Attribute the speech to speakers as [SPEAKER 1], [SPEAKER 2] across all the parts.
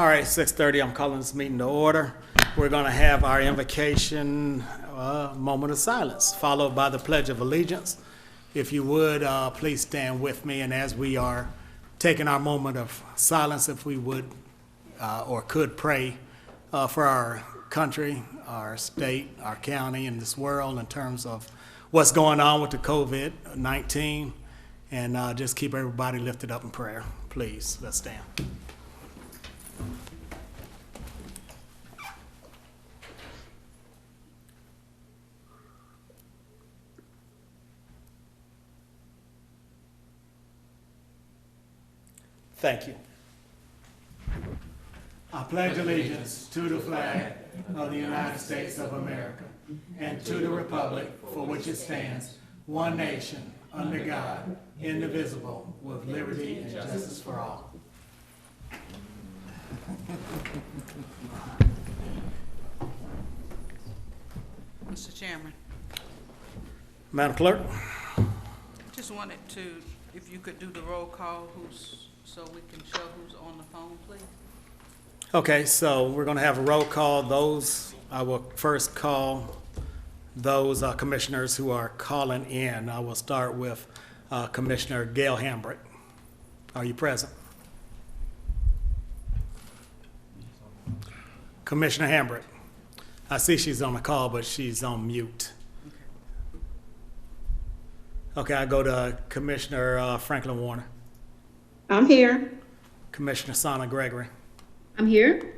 [SPEAKER 1] All right, 6:30, I'm calling this meeting to order. We're going to have our invocation moment of silence, followed by the Pledge of Allegiance. If you would, please stand with me, and as we are taking our moment of silence, if we would or could pray for our country, our state, our county, and this world in terms of what's going on with the COVID-19, and just keep everybody lifted up in prayer. Please, let's stand. Thank you. I pledge allegiance to the flag of the United States of America and to the republic for which it stands, one nation, under God, indivisible, with liberty and justice for all.
[SPEAKER 2] Mr. Chairman,
[SPEAKER 1] Madam Clerk?
[SPEAKER 2] just wanted to, if you could do the roll call, so we can show who's on the phone, please.
[SPEAKER 1] Okay, so we're going to have a roll call. I will first call those commissioners who are calling in. I will start with Commissioner Gail Hambrick. Are you present? Commissioner Hambrick. I see she's on the call, but she's on mute. Okay, I go to Commissioner Franklin Warner.
[SPEAKER 3] I'm here.
[SPEAKER 1] Commissioner Sana Gregory.
[SPEAKER 3] I'm here.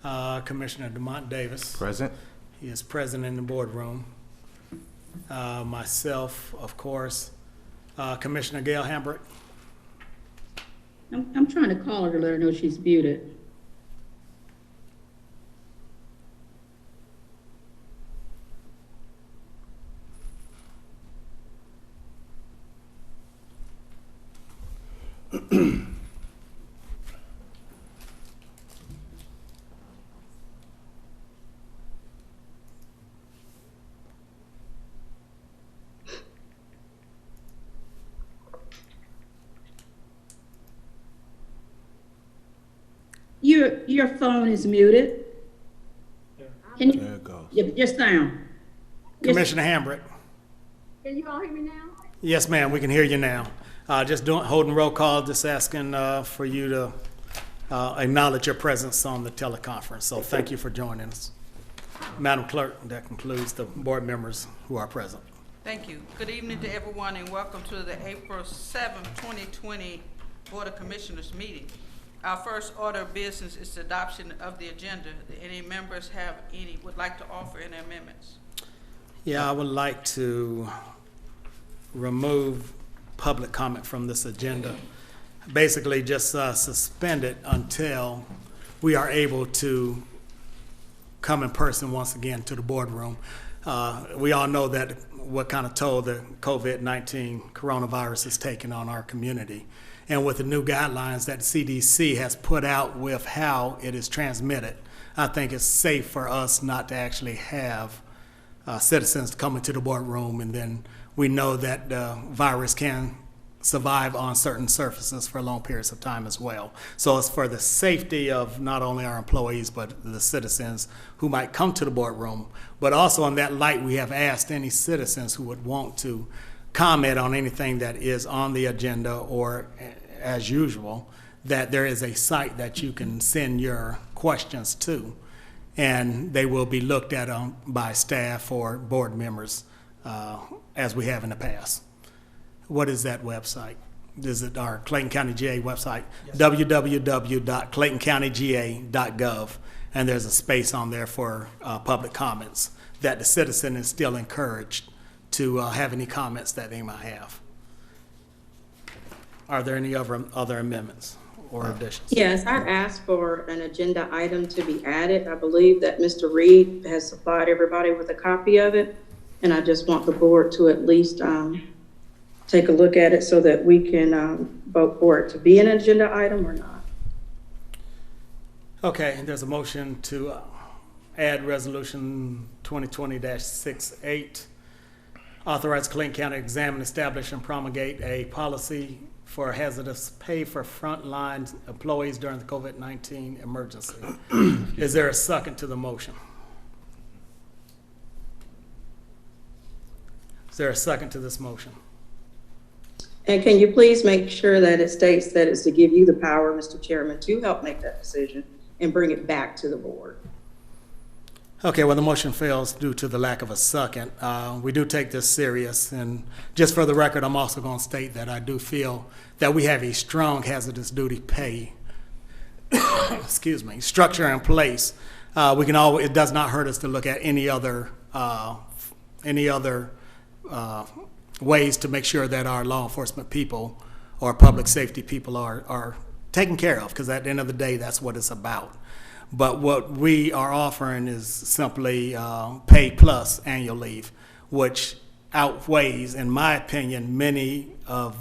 [SPEAKER 1] Commissioner DeMont Davis.
[SPEAKER 4] Present.
[SPEAKER 1] He is present in the boardroom. Myself, of course. Commissioner Gail Hambrick.
[SPEAKER 3] I'm trying to call her to let her know she's muted. Your phone is muted. Can
[SPEAKER 4] There
[SPEAKER 3] you,
[SPEAKER 4] it goes.
[SPEAKER 3] just down.
[SPEAKER 1] Commissioner Hambrick.
[SPEAKER 3] Can you all hear me now?
[SPEAKER 1] Yes, ma'am, we can hear you now. Holding roll call, just asking for you to acknowledge your presence on the teleconference. So thank you for joining us. Madam Clerk, that concludes the board members who are present.
[SPEAKER 2] Thank you. Good evening to everyone and welcome to the April 7th, 2020 Board of Commissioners meeting. Our first order of business is the adoption of the agenda. Do any members would like to offer any amendments?
[SPEAKER 1] Yeah, I would like to remove public comment from this agenda. Basically just suspend it until we are able to come in person once again to the boardroom. We all know that what kind of toll the COVID-19 coronavirus is taking on our community. And with the new guidelines that CDC has put out with how it is transmitted, I think it's safe for us not to actually have citizens come into the boardroom, and then we know that the virus can survive on certain surfaces for long periods of time as well. So it's for the safety of not only our employees, but the citizens who might come to the boardroom. But also in that light, we have asked any citizens who would want to comment on anything that is on the agenda, or as usual, that there is a site that you can send your questions to, and they will be looked at by staff or board members as we have in the past. What is that website? Is it our Clayton County GA website? Yes. www.claytoncountygA.gov, and there's a space on there for public comments that the citizen is still encouraged to have any comments that they might have. Are there any other amendments or additions?
[SPEAKER 3] Yes, I asked for an agenda item to be added. I believe that Mr. Reed has supplied everybody with a copy of it, and I just want the board to at least take a look at it so that we can vote for it to be an agenda item or not.
[SPEAKER 1] Okay, there's a motion to add resolution 2020-68 Authorize Clayton County to examine, establish, and promulgate a policy for hazardous pay for frontline employees during the COVID-19 emergency. Is there a second to the motion? Is there a second to this motion?
[SPEAKER 3] And can you please make sure that it states that it's to give you the power, Mr. Chairman, to help make that decision and bring it back to the board?
[SPEAKER 1] Okay, well, the motion fails due to the lack of a second. We do take this serious, and just for the record, I'm also going to state that I do feel that we have a strong hazardous duty pay, excuse me, structure in place. We can always, it does not hurt us to look at any other ways to make sure that our law enforcement people or public safety people are taken care of, because at the end of the day, that's what it's about. But what we are offering is simply pay plus annual leave, which outweighs, in my opinion, many of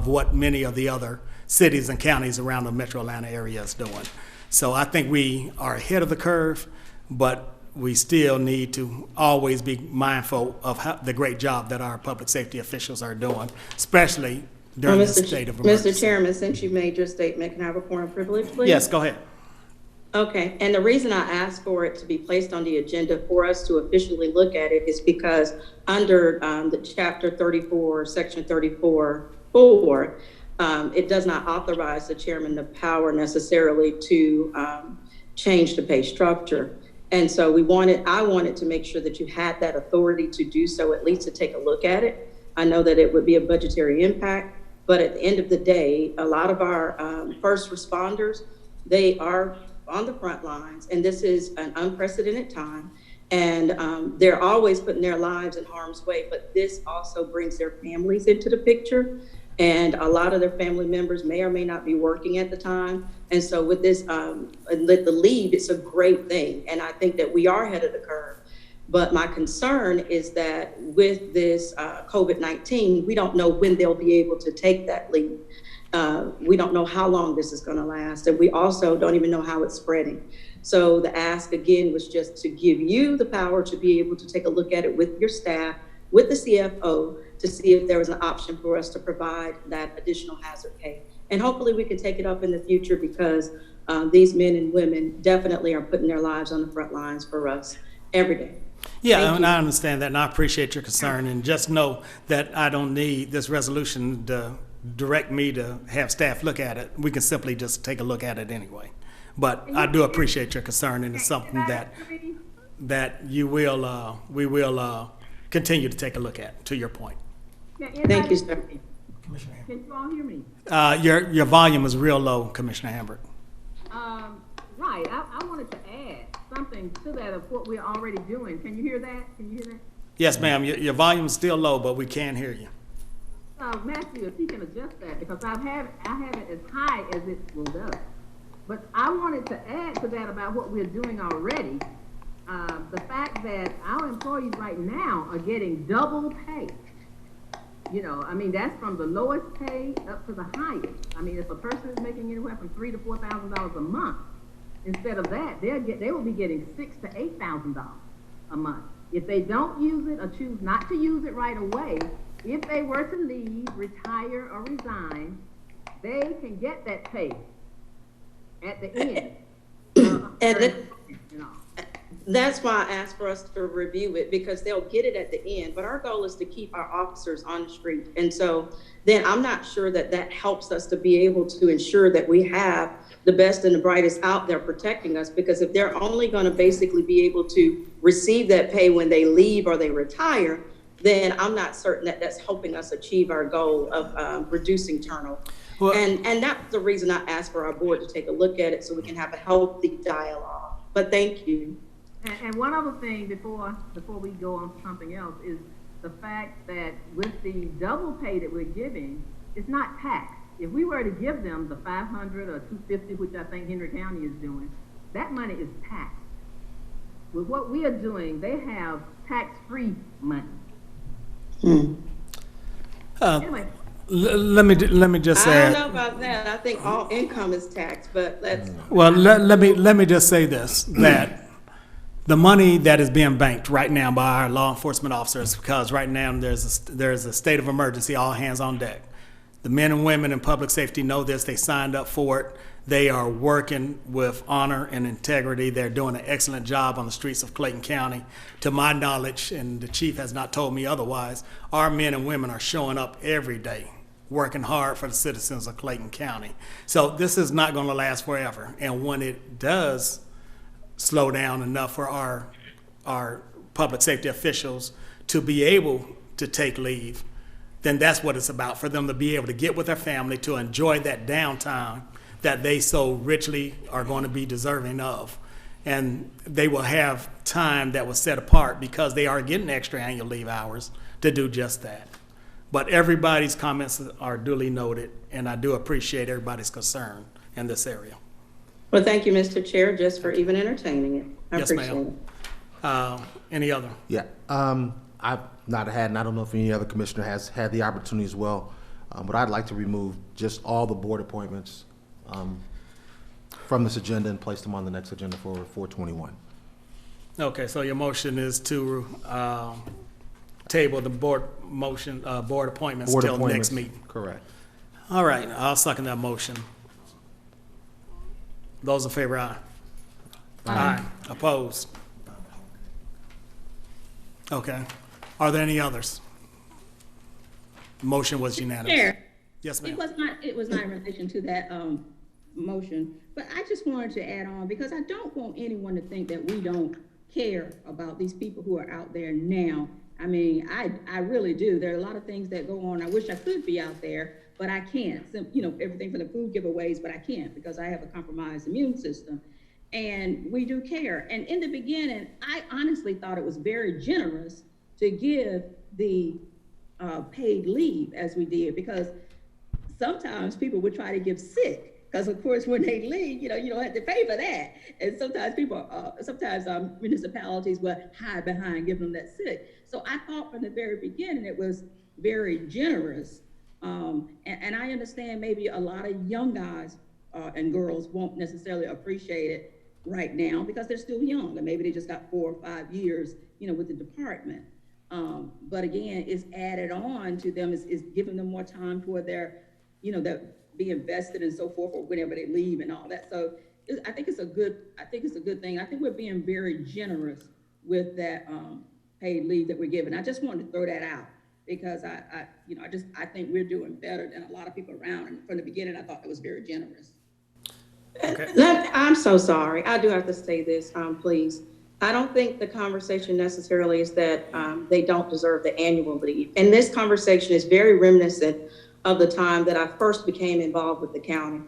[SPEAKER 1] what many of the other cities and counties around the metro Atlanta area is doing. So I think we are ahead of the curve, but we still need to always be mindful of the great job that our public safety officials are doing, especially during this state of emergency.
[SPEAKER 3] Mr. Chairman, since you made your statement, can I have a point of privilege, please?
[SPEAKER 1] Yes, go ahead.
[SPEAKER 3] Okay, and the reason I asked for it to be placed on the agenda for us to officially look at it is because under the chapter 34, section 34(4), it does not authorize the chairman the power necessarily to change the pay structure. And so I wanted to make sure that you had that authority to do so, at least to take a look at it. I know that it would be a budgetary impact, but at the end of the day, a lot of our first responders, they are on the front lines, and this is an unprecedented time, and they're always putting their lives in harm's way, but this also brings their families into the picture, and a lot of their family members may or may not be working at the time. And so with this, the leave, it's a great thing, and I think that we are ahead of the curve. But my concern is that with this COVID-19, we don't know when they'll be able to take that leave. We don't know how long this is going to last, and we also don't even know how it's spreading. So the ask again was just to give you the power to be able to take a look at it with your staff, with the CFO, to see if there was an option for us to provide that additional hazard pay. And hopefully we can take it up in the future, because these men and women definitely are putting their lives on the front lines for us every day.
[SPEAKER 1] Yeah, and I understand that, and I appreciate your concern, and just know that I don't need this resolution to direct me to have staff look at it. We can simply just take a look at it anyway. But I do appreciate your concern, and it's something that we will continue to take a look at, to your point.
[SPEAKER 3] Thank you, sir.
[SPEAKER 1] Commissioner Hambrick.
[SPEAKER 4] Can you all hear me?
[SPEAKER 1] Your volume is real low, Commissioner Hambrick.
[SPEAKER 4] Right, I wanted to add something to that of what we're already doing. Can you hear that? Can you hear that?
[SPEAKER 1] Yes, ma'am. Your volume is still low, but we can hear you.
[SPEAKER 4] Matthew, if you can adjust that, because I have it as high as it will go. But I wanted to add to that about what we're doing already. The fact that our employees right now are getting double pay. You know, I mean, that's from the lowest pay up to the highest. I mean, if a person is making anywhere from $3,000 to $4,000 a month, instead of that, they will be getting $6,000 to $8,000 a month. If they don't use it or choose not to use it right away, if they were to leave, retire, or resign, they can get that pay at the end.
[SPEAKER 3] That's why I asked for us to review it, because they'll get it at the end. But our goal is to keep our officers on the street. And so then I'm not sure that that helps us to be able to ensure that we have the best and the brightest out there protecting us, because if they're only going to basically be able to receive that pay when they leave or they retire, then I'm not certain that that's helping us achieve our goal of reducing turnover.
[SPEAKER 1] Well,
[SPEAKER 3] and that's the reason I asked for our board to take a look at it, so we can have a healthy dialogue. But thank you.
[SPEAKER 4] And one other thing before we go on to something else is the fact that with the double pay that we're giving, it's not taxed. If we were to give them the $500 or $250, which I think Henry County is doing, that money is taxed. With what we are doing, they have tax-free money. Anyway.
[SPEAKER 1] Let me just
[SPEAKER 3] I
[SPEAKER 1] add.
[SPEAKER 3] don't know about that. I think all income is taxed, but let's.
[SPEAKER 1] Well, let me just say this, that the money that is being banked right now by our law enforcement officers, because right now there's a state of emergency, all hands on deck. The men and women in public safety know this. They signed up for it. They are working with honor and integrity. They're doing an excellent job on the streets of Clayton County. To my knowledge, and the chief has not told me otherwise, our men and women are showing up every day, working hard for the citizens of Clayton County. So this is not going to last forever. And when it does slow down enough for our public safety officials to be able to take leave, then that's what it's about, for them to be able to get with their family, to enjoy that downtime that they so richly are going to be deserving of. And they will have time that was set apart because they are getting extra annual leave hours to do just that. But everybody's comments are duly noted, and I do appreciate everybody's concern in this area.
[SPEAKER 3] Well, thank you, Mr. Chair, just for even entertaining it. I
[SPEAKER 1] Yes,
[SPEAKER 3] appreciate
[SPEAKER 1] ma'am.
[SPEAKER 3] it.
[SPEAKER 1] Any other?
[SPEAKER 5] Yeah, I've not had, and I don't know if any other commissioner has had the opportunity as well, but I'd like to remove just all the board appointments from this agenda and place them on the next agenda for 421.
[SPEAKER 1] Okay, so your motion is to table the board appointments
[SPEAKER 5] Board
[SPEAKER 1] till the
[SPEAKER 5] appointments,
[SPEAKER 1] next meeting.
[SPEAKER 5] correct.
[SPEAKER 1] All right, I'll second that motion. Those in favor, aye. Aye. Opposed? Okay. Are there any others? Motion was unanimous.
[SPEAKER 6] Chair,
[SPEAKER 1] Yes, ma'am.
[SPEAKER 6] it was not in relation to that, motion, but I just wanted to add on, because I don't want anyone to think that we don't care about these people who are out there now. I mean, I really do. There are a lot of things that go on. I wish I could be out there, but I can't. So, you know, everything from the food giveaways, but I can't because I have a compromised immune system. And we do care. And in the beginning, I honestly thought it was very generous to give the paid leave as we did, because sometimes people would try to give sick. Because of course, when they leave, you know, you don't have to pay for that. And sometimes municipalities will hide behind giving them that sick. So I thought from the very beginning, it was very generous. And I understand maybe a lot of young guys and girls won't necessarily appreciate it right now because they're still young, and maybe they just got 4 or 5 years, you know, with the department. But again, it's added on to them, is giving them more time for their, you know, that be invested and so forth, or whenever they leave and all that. So I think it's a good thing. I think we're being very generous with that paid leave that we're giving. I just wanted to throw that out because I think we're doing better than a lot of people around. And from the beginning, I thought it was very generous.
[SPEAKER 1] Okay.
[SPEAKER 3] I'm so sorry. I do have to say this, please. I don't think the conversation necessarily is that they don't deserve the annual leave. And this conversation is very reminiscent of the time that I first became involved with the county.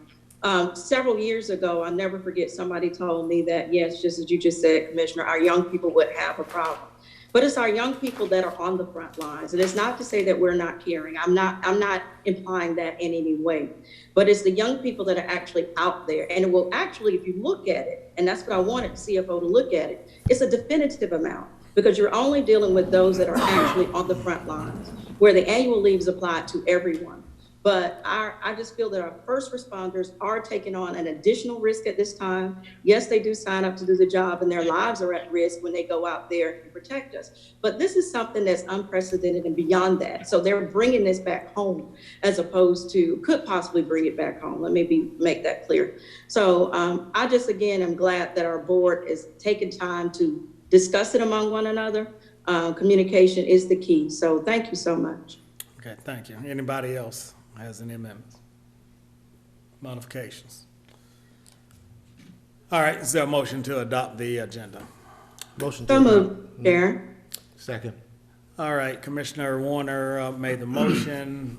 [SPEAKER 3] Several years ago, I'll never forget, somebody told me that, yes, just as you just said, Commissioner, our young people would have a problem. But it's our young people that are on the front lines. And it's not to say that we're not caring. I'm not implying that in any way. But it's the young people that are actually out there. And it will actually, if you look at it, and that's what I wanted CFO to look at it, it's a definitive amount, because you're only dealing with those that are actually on the front lines, where the annual leave is applied to everyone. But I just feel that our first responders are taking on an additional risk at this time. Yes, they do sign up to do the job, and their lives are at risk when they go out there and protect us. But this is something that's unprecedented and beyond that. So they're bringing this back home, as opposed to could possibly bring it back home. Let me make that clear. So I just, again, am glad that our board is taking time to discuss it among one another. Communication is the key. So thank you so much.
[SPEAKER 1] Okay, thank you. Anybody else has any amendments? Modifications? All right, is there a motion to adopt the agenda?
[SPEAKER 5] Motion
[SPEAKER 3] So
[SPEAKER 5] to
[SPEAKER 3] moved, Chair.
[SPEAKER 5] Second.
[SPEAKER 1] All right, Commissioner Warner made the motion.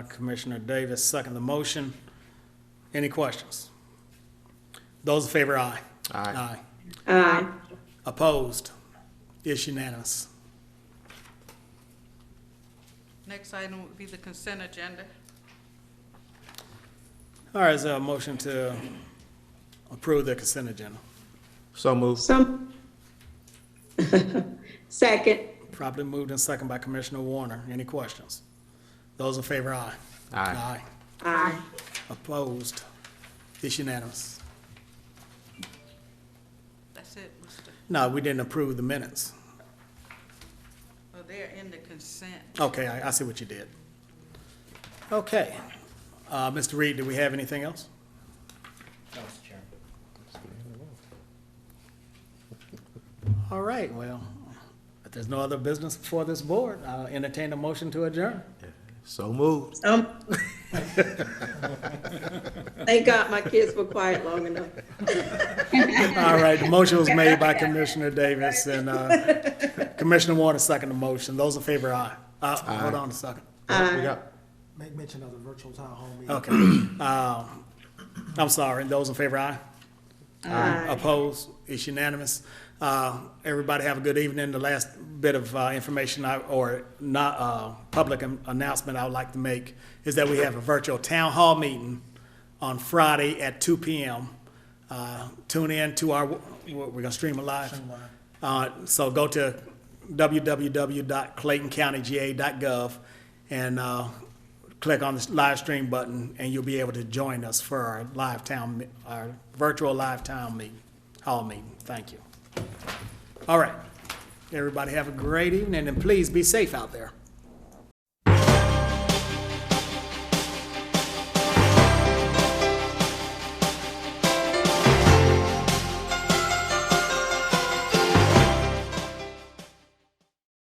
[SPEAKER 1] Commissioner Davis seconded the motion. Any questions? Those in favor, aye.
[SPEAKER 5] Aye.
[SPEAKER 3] Aye.
[SPEAKER 1] Opposed? It's unanimous.
[SPEAKER 2] Next item would be the consent agenda.
[SPEAKER 1] All right, is there a motion to approve the consent agenda?
[SPEAKER 5] So moved.
[SPEAKER 3] Some. Second.
[SPEAKER 1] Properly moved and seconded by Commissioner Warner. Any questions? Those in favor, aye.
[SPEAKER 5] Aye.
[SPEAKER 3] Aye.
[SPEAKER 1] Opposed? It's unanimous.
[SPEAKER 2] That's That's it, Mr.
[SPEAKER 1] No, we didn't approve the minutes.
[SPEAKER 2] Well, they're in the consent.
[SPEAKER 1] Okay, I see what you did. Okay. Mr. Reed, do we have anything else?
[SPEAKER 7] No, Mr. Chairman.
[SPEAKER 1] All right, well, if there's no other business before this board, I'll entertain a motion to adjourn.
[SPEAKER 5] So moved.
[SPEAKER 3] Thank God my kids were quiet long enough.
[SPEAKER 1] All right, the motion was made by Commissioner Davis, and Commissioner Warner seconded the motion. Those in favor, aye. Hold on a second.
[SPEAKER 5] We got,
[SPEAKER 7] Make mention of the virtual town hall meeting.
[SPEAKER 1] Okay. I'm sorry, those in favor, aye?
[SPEAKER 3] Aye.
[SPEAKER 1] Opposed? It's unanimous. Everybody have a good evening. The last bit of information public announcement I would like to make is that we have a virtual town hall meeting on Friday at 2 p.m. Tune in to we're gonna stream it live. So go to www.claytoncountyga.gov and click on the live stream button, and you'll be able to join us for our virtual live town hall meeting. Thank you. All right. Everybody have a great evening, and please be safe out there.